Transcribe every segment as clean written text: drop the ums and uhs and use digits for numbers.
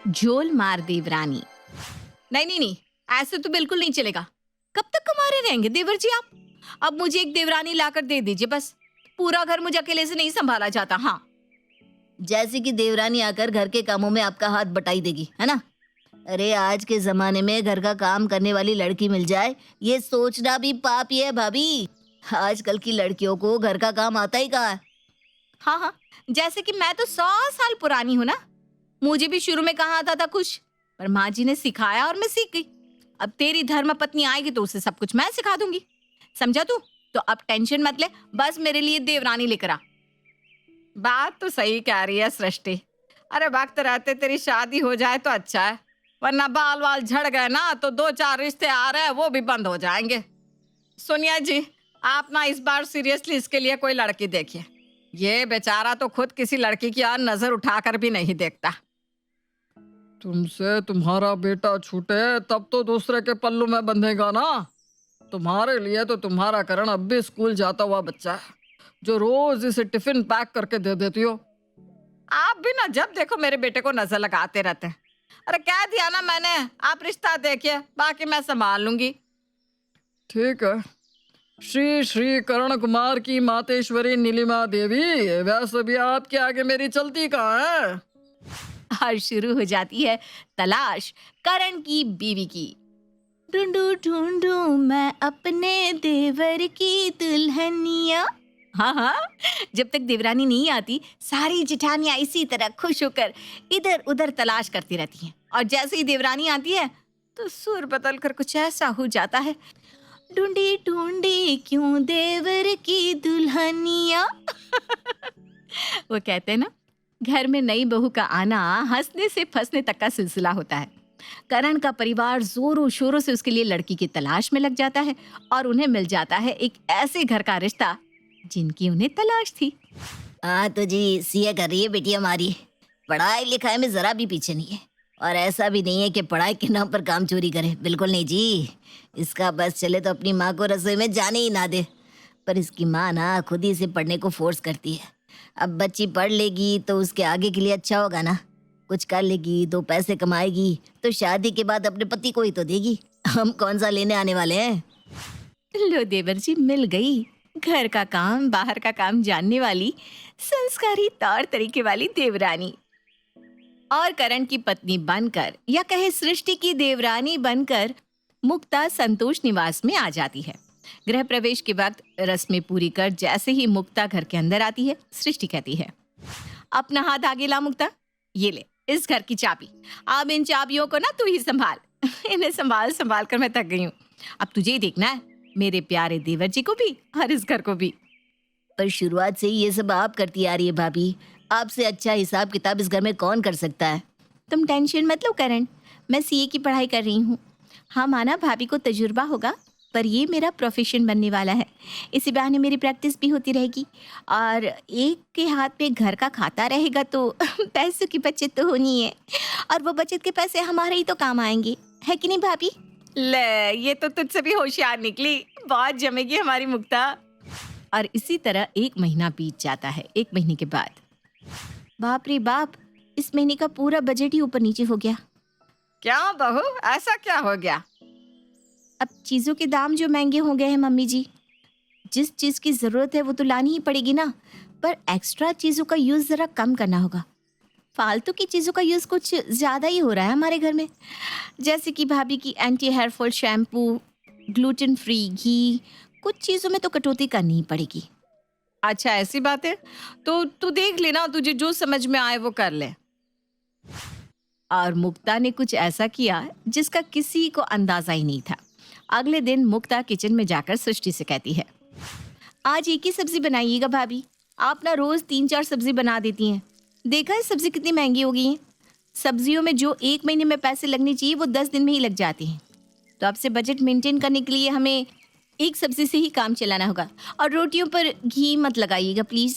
झोल मार देवरानी। नहीं नहीं नहीं, ऐसे तो बिल्कुल नहीं चलेगा। कब तक कमारे रहेंगे देवर जी आप? अब मुझे एक देवरानी लाकर दे दीजिए बस। पूरा घर मुझे अकेले से नहीं संभाला जाता। हाँ, जैसे कि देवरानी आकर घर के कामों में आपका हाथ बटाई देगी, है ना? अरे आज के जमाने में घर का काम करने वाली लड़की मिल जाए, ये सोचना भी पाप ही है भाभी। आजकल की लड़कियों को घर का काम आता ही कहाँ है। हाँ हाँ, जैसे कि मैं तो 100 साल पुरानी हूँ ना। मुझे भी शुरू में कहाँ आता था कुछ, पर माँ जी ने सिखाया और मैं सीख गई। अब तेरी धर्म पत्नी आएगी तो उसे सब कुछ मैं सिखा दूंगी, समझा तू? तो अब टेंशन मत ले, बस मेरे लिए देवरानी लेकर आ। बात तो सही कह रही है सृष्टि। अरे वक्त रहते तेरी शादी हो जाए तो अच्छा है, वरना बाल वाल झड़ गए ना तो 2-4 रिश्ते आ रहे हैं वो भी बंद हो जाएंगे। सोनिया जी, आप ना इस बार सीरियसली इसके लिए कोई लड़की देखिए। ये बेचारा तो खुद किसी लड़की की और नजर उठाकर भी नहीं देखता। तुमसे तुम्हारा बेटा छूटे तब तो दूसरे के पल्लू में बंधेगा ना। तुम्हारे लिए तो तुम्हारा करण अब भी स्कूल जाता हुआ बच्चा है, जो रोज इसे टिफिन पैक करके दे देती हो। आप भी ना जब देखो मेरे बेटे को नजर लगाते रहते हैं। अरे कह दिया ना मैंने, आप रिश्ता देखिए, बाकी मैं संभाल लूंगी। ठीक है, श्री श्री करण कुमार की मातेश्वरी नीलिमा देवी, वैसे भी आपके आगे मेरी चलती कहाँ है। और शुरू हो जाती है तलाश करण की बीवी की। ढूंढू ढूंढू मैं अपने देवर की दुल्हनिया। हाँ हाँ, जब तक देवरानी नहीं आती सारी जिठानियां इसी तरह खुश होकर इधर उधर तलाश करती रहती हैं। और जैसे ही देवरानी आती है तो सुर बदल कर कुछ ऐसा हो जाता है, ढूंढी ढूंढी क्यों देवर की दुल्हनिया। वो कहते हैं ना, घर में नई बहू का आना हंसने से फंसने तक का सिलसिला होता है। करण का परिवार जोरों शोरों से उसके लिए लड़की की तलाश में लग जाता है और उन्हें मिल जाता है एक ऐसे घर का रिश्ता जिनकी उन्हें तलाश थी। हाँ तो जी, सीए कर रही है बेटी हमारी, पढ़ाई लिखाई में जरा भी पीछे नहीं है। और ऐसा भी नहीं है कि पढ़ाई के नाम पर काम चोरी करे, बिल्कुल नहीं जी। इसका बस चले तो अपनी माँ को रसोई में जाने ही ना दे। पर इसकी माँ ना खुद ही इसे पढ़ने को फोर्स करती है। अब बच्ची पढ़ लेगी तो उसके आगे के लिए अच्छा होगा ना। कुछ कर लेगी, 2 पैसे कमाएगी तो शादी के बाद अपने पति को ही तो देगी। हम कौन सा लेने आने वाले हैं। लो देवर जी, मिल गई घर का काम बाहर का काम जानने वाली संस्कारी तौर तरीके वाली देवरानी। और करण की पत्नी बनकर, या कहे सृष्टि की देवरानी बनकर, मुक्ता संतोष निवास में आ जाती है। गृह प्रवेश के वक्त रस्में पूरी कर जैसे ही मुक्ता घर के अंदर आती है, सृष्टि कहती है, अपना हाथ आगे ला मुक्ता, ये ले इस घर की चाबी। अब इन चाबियों को ना तू ही संभाल। इन्हें संभाल संभाल कर मैं थक गई हूँ। अब तुझे ही देखना है, मेरे प्यारे देवर जी को भी और इस घर को भी। पर शुरुआत से ही ये सब आप करती आ रही है भाभी। आपसे अच्छा हिसाब किताब इस घर में कौन कर सकता है। तुम टेंशन मत लो करण, मैं सीए की पढ़ाई कर रही हूँ। हाँ माना भाभी को तजुर्बा होगा, पर ये मेरा प्रोफेशन बनने वाला है। इसी बहाने मेरी प्रैक्टिस भी होती रहेगी और एक के हाथ में घर का खाता रहेगा तो पैसों की बचत तो होनी है। और वो बचत के पैसे हमारे ही तो काम आएंगे, है कि नहीं भाभी? ले, ये तो तुझसे भी होशियार निकली, बहुत जमेगी हमारी मुक्ता। और इसी तरह 1 महीना बीत जाता है। 1 महीने के बाद, बाप रे बाप, इस महीने का पूरा बजट ही ऊपर नीचे हो गया। क्या बहू, ऐसा क्या हो गया? अब चीजों के दाम जो महंगे हो गए हैं मम्मी जी। जिस चीज की जरूरत है वो तो लानी ही पड़ेगी ना, पर एक्स्ट्रा चीजों का यूज जरा कम करना होगा। फालतू की चीजों का यूज कुछ ज्यादा ही हो रहा है हमारे घर में। जैसे कि भाभी की anti hair fall shampoo, gluten free घी, कुछ चीजों में तो कटौती करनी ही पड़ेगी। अच्छा ऐसी बात है, तो तू देख लेना, तुझे जो समझ में आए वो कर ले। और मुक्ता ने कुछ ऐसा किया जिसका किसी को अंदाजा ही नहीं था। अगले दिन मुक्ता किचन में जाकर सृष्टि से कहती है, आज एक ही सब्जी बनाइएगा भाभी, आप ना रोज 3-4 सब्जी बना देती हैं। देखा है सब्जी कितनी महंगी हो गई है। सब्जियों में जो 1 महीने में पैसे लगने चाहिए वो 10 दिन में ही लग जाते हैं। तो आपसे बजट मेंटेन करने के लिए हमें एक सब्जी से ही काम चलाना होगा। और रोटियों पर घी मत लगाइएगा प्लीज।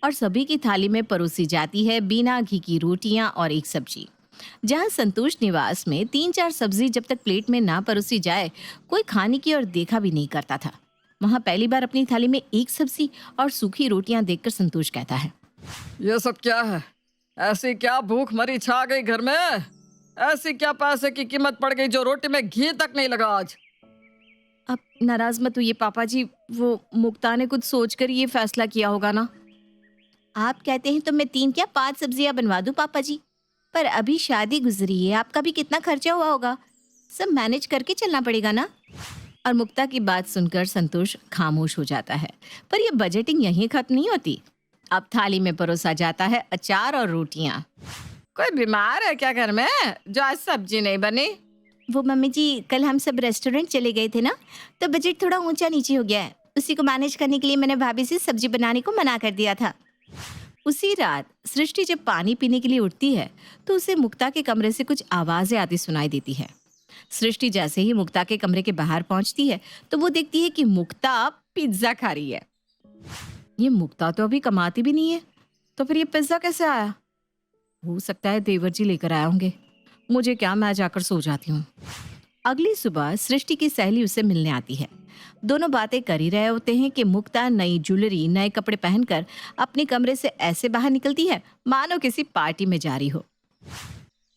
और सभी की थाली में परोसी जाती है बिना घी की रोटियां और एक सब्जी। जहां संतोष निवास में 3-4 सब्जी जब तक प्लेट में ना परोसी जाए कोई खाने की और देखा भी नहीं करता था, वहां पहली बार अपनी थाली में एक सब्जी और सूखी रोटियां देखकर संतोष कहता है, ये सब क्या है? ऐसी क्या भूख मरी छा गई घर में? ऐसी क्या पैसे की कीमत पड़ गई जो रोटी में घी तक नहीं लगा आज? अब नाराज मत होइए पापा जी, वो मुक्ता ने कुछ सोचकर ये फैसला किया होगा ना। आप कहते हैं तो मैं 3 क्या 5 सब्जियां बनवा दूं पापा जी, पर अभी शादी गुजरी है, आपका भी कितना खर्चा हुआ होगा, सब मैनेज करके चलना पड़ेगा ना। और मुक्ता की बात सुनकर संतोष खामोश हो जाता है। पर यह बजटिंग यहीं खत्म नहीं होती। अब थाली में परोसा जाता है अचार और रोटियां। कोई बीमार है क्या घर में जो आज सब्जी नहीं बनी? वो मम्मी जी, कल हम सब रेस्टोरेंट चले गए थे ना, तो बजट थोड़ा ऊंचा नीचे हो गया है। उसी को मैनेज करने के लिए मैंने भाभी से सब्जी बनाने को मना कर दिया था। उसी रात सृष्टि जब पानी पीने के लिए उठती है तो उसे मुक्ता के कमरे से कुछ आवाजें आती सुनाई देती है। सृष्टि जैसे ही मुक्ता के कमरे के बाहर पहुंचती है तो वो देखती है कि मुक्ता पिज्जा खा रही है। ये मुक्ता तो अभी कमाती भी नहीं है, तो फिर ये पिज्जा कैसे आया? हो सकता है देवर जी लेकर आए होंगे। मुझे क्या, मैं जाकर सो जाती हूँ। अगली सुबह सृष्टि की सहेली उसे मिलने आती है। दोनों बातें कर ही रहे होते हैं कि मुक्ता नई ज्वेलरी, नए कपड़े पहनकर अपने कमरे से ऐसे बाहर निकलती है मानो किसी पार्टी में जा रही हो।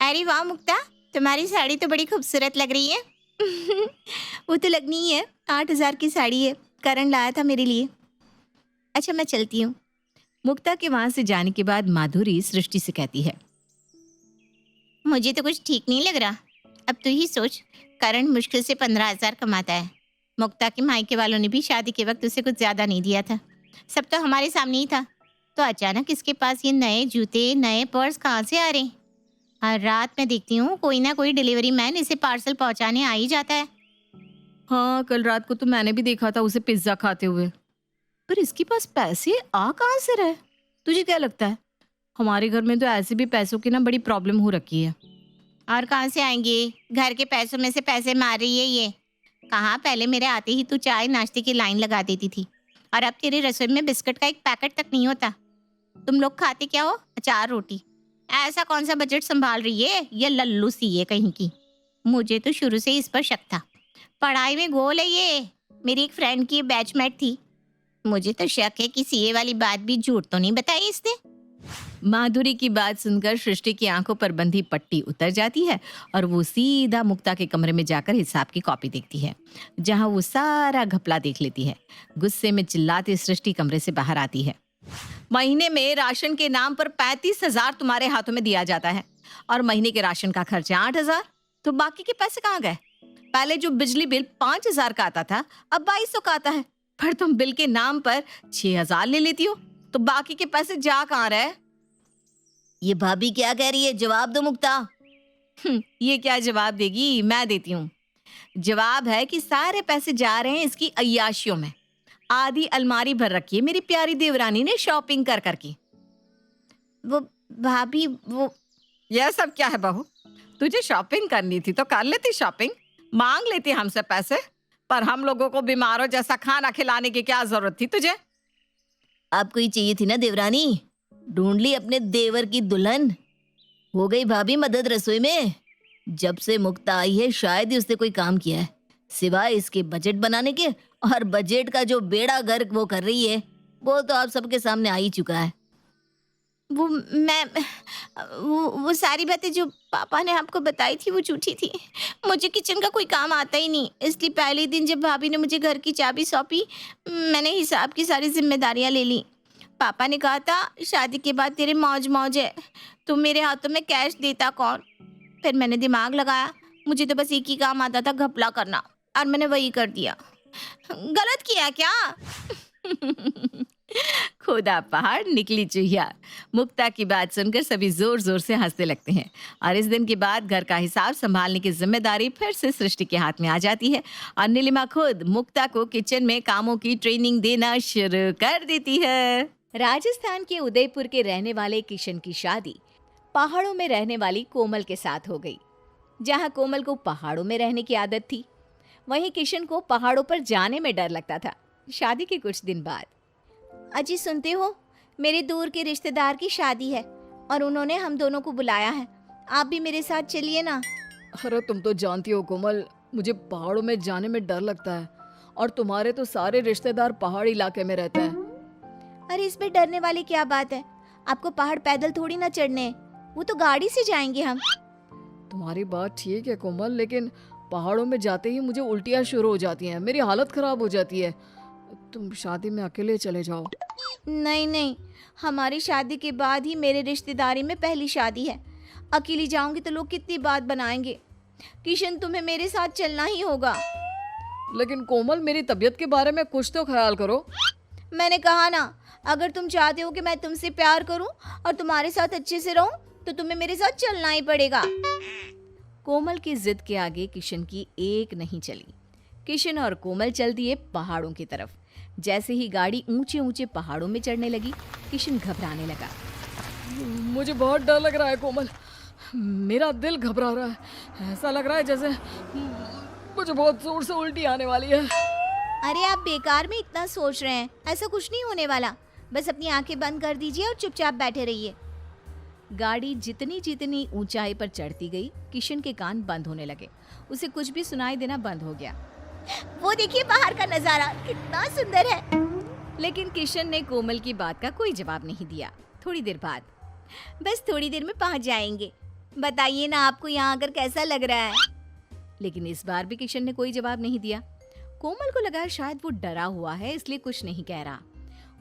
अरे वाह मुक्ता, तुम्हारी साड़ी तो बड़ी खूबसूरत लग रही है। वो तो लगनी ही है, 8,000 की साड़ी है, करण लाया था मेरे लिए। अच्छा मैं चलती हूँ। मुक्ता के वहां से जाने के बाद माधुरी सृष्टि से कहती है, मुझे तो कुछ ठीक नहीं लग रहा। अब तू ही सोच, करण मुश्किल से 15,000 कमाता है। मुक्ता के मायके वालों ने भी शादी के वक्त उसे कुछ ज्यादा नहीं दिया था, सब तो हमारे सामने ही था। तो अचानक इसके पास ये नए जूते, नए पर्स कहाँ से आ रहे हैं? हर रात मैं देखती हूँ कोई ना कोई डिलीवरी मैन इसे पार्सल पहुंचाने आ ही जाता है। हाँ, कल रात को तो मैंने भी देखा था उसे पिज्जा खाते हुए। पर इसके पास पैसे आ कहाँ से रहे? तुझे क्या लगता है? हमारे घर में तो ऐसे भी पैसों की ना बड़ी प्रॉब्लम हो रखी है। और कहाँ से आएंगे? घर के पैसों में से पैसे मार रही है ये। कहाँ, पहले मेरे आते ही तू चाय नाश्ते की लाइन लगा देती थी, और अब तेरी रसोई में बिस्किट का एक पैकेट तक नहीं होता। तुम लोग खाते क्या हो? अचार रोटी। ऐसा कौन सा बजट संभाल रही है ये लल्लू सी है कहीं की। मुझे तो शुरू से इस पर शक था। पढ़ाई में गोल है ये। मेरी एक फ्रेंड की बैचमेट थी। मुझे तो शक है कि सीए वाली बात भी झूठ तो नहीं बताई इसने। माधुरी की बात सुनकर सृष्टि की आंखों पर बंधी पट्टी उतर जाती है और वो सीधा मुक्ता के कमरे में जाकर हिसाब की कॉपी देखती है, जहां वो सारा घपला देख लेती है। गुस्से में चिल्लाती सृष्टि कमरे से बाहर आती है। महीने में राशन के नाम पर 35,000 तुम्हारे हाथों में दिया जाता है, और महीने के राशन का खर्चा 8,000, तो बाकी के पैसे कहाँ गए? पहले जो बिजली बिल 5,000 का आता था अब 2200 का आता है, पर तुम बिल के नाम पर 6,000 ले लेती हो, तो बाकी के पैसे जा कहाँ रहे? ये भाभी क्या कह रही है, जवाब दो मुक्ता। ये क्या जवाब देगी, मैं देती हूँ। जवाब है कि सारे पैसे जा रहे हैं इसकी अय्याशियों में। आधी अलमारी भर रखी है मेरी प्यारी देवरानी ने शॉपिंग कर करके। वो भाभी, वो यह सब क्या है बहू? तुझे शॉपिंग करनी थी तो कर लेती शॉपिंग, मांग लेती हमसे पैसे, पर हम लोगों को बीमारों जैसा खाना खिलाने की क्या जरूरत थी तुझे? आपको ही चाहिए थी ना देवरानी, ढूंढ ली अपने देवर की दुल्हन। हो गई भाभी मदद रसोई में। जब से मुक्ता आई है शायद ही उसने कोई काम किया है, सिवाय इसके बजट बनाने के, और बजट का जो बेड़ा गर्क वो कर रही है वो तो आप सबके सामने आ ही चुका है। वो सारी बातें जो पापा ने आपको बताई थी वो झूठी थी। मुझे किचन का कोई काम आता ही नहीं, इसलिए पहले दिन जब भाभी ने मुझे घर की चाबी सौंपी, मैंने हिसाब की सारी जिम्मेदारियां ले ली। पापा ने कहा था शादी के बाद तेरे मौज मौज है, तुम मेरे हाथों में कैश देता कौन? फिर मैंने दिमाग लगाया, मुझे तो बस एक ही काम आता था, घपला करना, और मैंने वही कर दिया। गलत किया क्या? खुदा पहाड़ निकली चुहिया। मुक्ता की बात सुनकर सभी जोर जोर से हंसने लगते हैं, और इस दिन के बाद घर का हिसाब संभालने की जिम्मेदारी फिर से सृष्टि के हाथ में आ जाती है, और नीलिमा खुद मुक्ता को किचन में कामों की ट्रेनिंग देना शुरू कर देती है। राजस्थान के उदयपुर के रहने वाले किशन की शादी पहाड़ों में रहने वाली कोमल के साथ हो गई। जहां कोमल को पहाड़ों में रहने की आदत थी, वहीं किशन को पहाड़ों पर जाने में डर लगता था। शादी के कुछ दिन बाद, अजी सुनते हो, मेरे दूर के रिश्तेदार की शादी है और उन्होंने हम दोनों को बुलाया है, आप भी मेरे साथ चलिए ना। अरे तुम तो जानती हो कोमल, मुझे पहाड़ों में जाने में डर लगता है, और तुम्हारे तो सारे रिश्तेदार पहाड़ी इलाके में रहते हैं। अरे इसमें डरने वाली क्या बात है? आपको पहाड़ पैदल थोड़ी ना चढ़ने हैं, वो तो गाड़ी से जाएंगे हम। तुम्हारी बात ठीक है कोमल, लेकिन पहाड़ों में जाते ही मुझे उल्टियाँ शुरू हो जाती हैं, मेरी हालत खराब हो जाती है। तुम शादी में अकेले चले जाओ। नहीं नहीं, हमारी शादी के बाद ही मेरे रिश्तेदारी में पहली शादी है। अकेली जाऊंगी तो लोग कितनी बात बनाएंगे। किशन, तुम्हें मेरे साथ चलना ही होगा। लेकिन कोमल, मेरी तबीयत के बारे में कुछ तो ख्याल करो। मैंने कहा ना, अगर तुम चाहते हो कि मैं तुमसे प्यार करूं और तुम्हारे साथ अच्छे से रहूं तो तुम्हें मेरे साथ चलना ही पड़ेगा। कोमल की जिद के आगे किशन की एक नहीं चली। किशन और कोमल चल दिए पहाड़ों की तरफ। जैसे ही गाड़ी ऊंचे ऊंचे पहाड़ों में चढ़ने लगी, किशन घबराने लगा। मुझे बहुत डर लग रहा है कोमल, मेरा दिल घबरा रहा है। ऐसा लग रहा है जैसे मुझे बहुत जोर से उल्टी आने वाली है। अरे आप बेकार में इतना सोच रहे हैं, ऐसा कुछ नहीं होने वाला। बस अपनी आंखें बंद कर दीजिए और चुपचाप बैठे रहिए। गाड़ी जितनी जितनी ऊंचाई पर चढ़ती गई, किशन के कान बंद होने लगे। उसे कुछ भी सुनाई देना बंद हो गया। वो देखिए बाहर का नजारा कितना सुंदर है। लेकिन किशन ने कोमल की बात का कोई जवाब नहीं दिया। थोड़ी देर बाद, बस थोड़ी देर में पहुंच जाएंगे, बताइए ना आपको यहाँ आकर कैसा लग रहा है। लेकिन इस बार भी किशन ने कोई जवाब नहीं दिया। कोमल को लगा शायद वो डरा हुआ है, इसलिए कुछ नहीं कह रहा।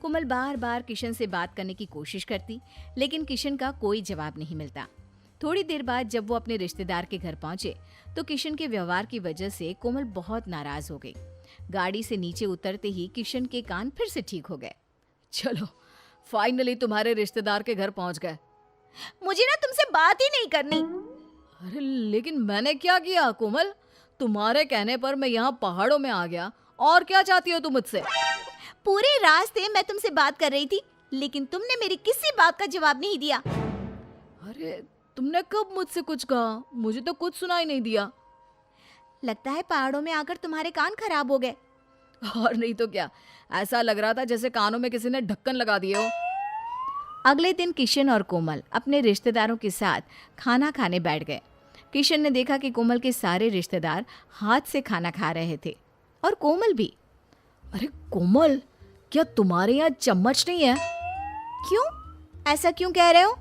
कोमल बार बार किशन से बात करने की कोशिश करती, लेकिन किशन का कोई जवाब नहीं मिलता। थोड़ी देर बाद जब वो अपने रिश्तेदार के घर पहुंचे तो किशन के व्यवहार की वजह से कोमल बहुत नाराज हो गई। गाड़ी से नीचे उतरते ही किशन के कान फिर से ठीक हो गए। चलो, फाइनली तुम्हारे रिश्तेदार के घर पहुंच गए। मुझे ना तुमसे बात ही नहीं करनी। अरे लेकिन मैंने क्या किया कोमल? तुम्हारे कहने पर मैं यहाँ पहाड़ों में आ गया, और क्या चाहती हो तुम मुझसे? पूरे रास्ते मैं तुमसे बात कर रही थी, लेकिन तुमने मेरी किसी बात का जवाब नहीं दिया। अरे तुमने कब मुझसे कुछ कहा? मुझे तो कुछ सुनाई नहीं दिया। लगता है पहाड़ों में आकर तुम्हारे कान खराब हो गए। और नहीं तो क्या, ऐसा लग रहा था जैसे कानों में किसी ने ढक्कन लगा दिए हो। अगले दिन किशन और कोमल अपने रिश्तेदारों के साथ खाना खाने बैठ गए। किशन ने देखा कि कोमल के सारे रिश्तेदार हाथ से खाना खा रहे थे, और कोमल भी। अरे कोमल, क्या तुम्हारे यहाँ चम्मच नहीं है? क्यों? ऐसा क्यों कह रहे हो?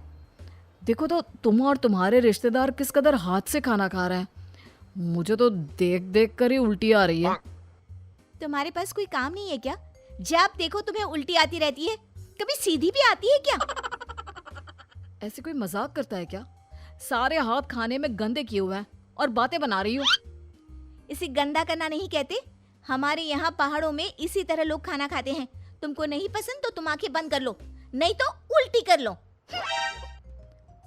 देखो तो, तुम और तुम्हारे रिश्तेदार किस कदर हाथ से खाना खा रहे हैं। मुझे तो देख देख कर ही उल्टी आ रही है। तुम्हारे पास कोई काम नहीं है क्या? जब देखो तुम्हें उल्टी आती रहती है, कभी सीधी भी आती है क्या? ऐसे कोई मजाक करता है क्या? सारे हाथ खाने में गंदे किए हुए हैं और बातें बना रही हो। इसे गंदा करना नहीं कहते। हमारे यहाँ पहाड़ों में इसी तरह लोग खाना खाते हैं। तुमको नहीं पसंद तो तुम आंखें बंद कर लो, नहीं तो उल्टी कर लो।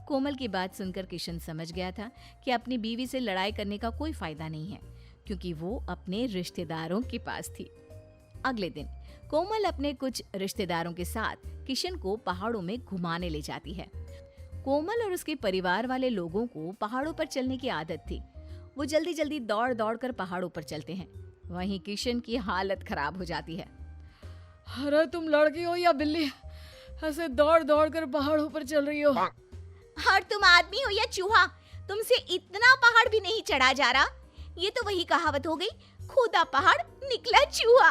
कोमल की बात सुनकर किशन समझ गया था कि अपनी बीवी से लड़ाई करने का कोई फायदा नहीं है, क्योंकि वो अपने रिश्तेदारों के पास थी। अगले दिन कोमल अपने कुछ रिश्तेदारों के साथ किशन को पहाड़ों में घुमाने ले जाती है। कोमल और उसके परिवार वाले लोगों को पहाड़ों पर चलने की आदत थी। वो जल्दी जल्दी दौड़ दौड़ कर पहाड़ों पर चलते हैं। वहीं किशन की हालत खराब हो जाती है। अरे तुम लड़की हो या बिल्ली, ऐसे दौड़ दौड़ कर पहाड़ों पर चल रही हो? और तुम आदमी हो या चूहा, तुमसे इतना पहाड़ भी नहीं चढ़ा जा रहा। ये तो वही कहावत हो गई, खुदा पहाड़ निकला चूहा।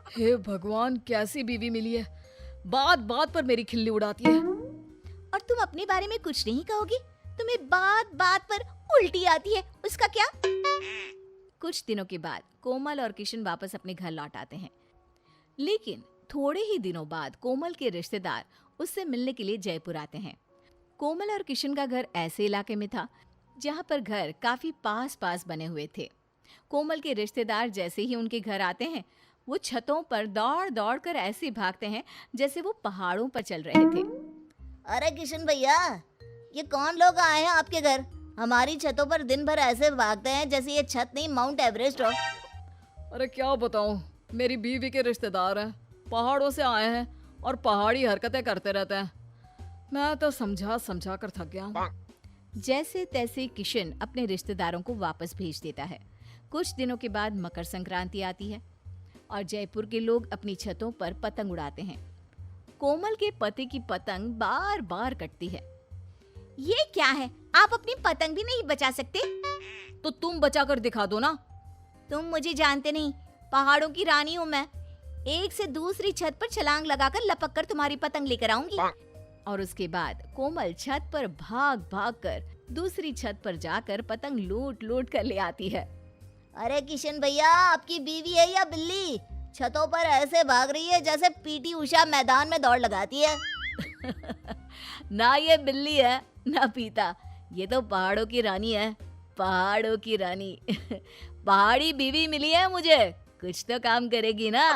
हे भगवान, कैसी बीवी मिली है, बात बात पर मेरी खिल्ली उड़ाती है। और तुम अपने बारे में कुछ नहीं कहोगी? तुम्हें बात बात पर उल्टी आती है, उसका क्या? कुछ दिनों के बाद कोमल और किशन वापस अपने घर लौट आते हैं। लेकिन थोड़े ही दिनों बाद कोमल के रिश्तेदार उससे मिलने के लिए जयपुर आते हैं। कोमल और किशन का घर ऐसे इलाके में था जहाँ पर घर काफी पास पास बने हुए थे। कोमल के रिश्तेदार जैसे ही उनके घर आते हैं, वो छतों पर दौड़ दौड़ कर ऐसे भागते हैं जैसे वो पहाड़ों पर चल रहे थे। अरे किशन भैया, ये कौन लोग आए हैं आपके घर? हमारी छतों पर दिन भर ऐसे भागते हैं जैसे ये छत नहीं माउंट एवरेस्ट हो। अरे क्या बताऊं, मेरी बीवी के रिश्तेदार हैं, पहाड़ों से आए हैं और पहाड़ी हरकतें करते रहते हैं। मैं तो समझा समझा कर थक गया हूं। जैसे तैसे किशन अपने रिश्तेदारों को वापस भेज देता है। कुछ दिनों के बाद मकर संक्रांति आती है और जयपुर के लोग अपनी छतों पर पतंग उड़ाते हैं। कोमल के पति की पतंग बार बार कटती है। ये क्या है? आप अपनी पतंग भी नहीं बचा सकते? तो तुम बचा कर दिखा दो ना। तुम मुझे जानते नहीं, पहाड़ों की रानी हूँ मैं। एक से दूसरी छत पर छलांग लगाकर लपक कर तुम्हारी पतंग लेकर आऊंगी। और उसके बाद कोमल छत पर भाग भाग कर दूसरी छत पर जाकर पतंग लूट लूट कर ले आती है। अरे किशन भैया, आपकी बीवी है या बिल्ली? छतों पर ऐसे भाग रही है जैसे पीटी उषा मैदान में दौड़ लगाती है। ना ये बिल्ली है ना पीता, ये तो पहाड़ों की रानी है, पहाड़ों की रानी। पहाड़ी बीवी मिली है मुझे, कुछ तो काम करेगी ना।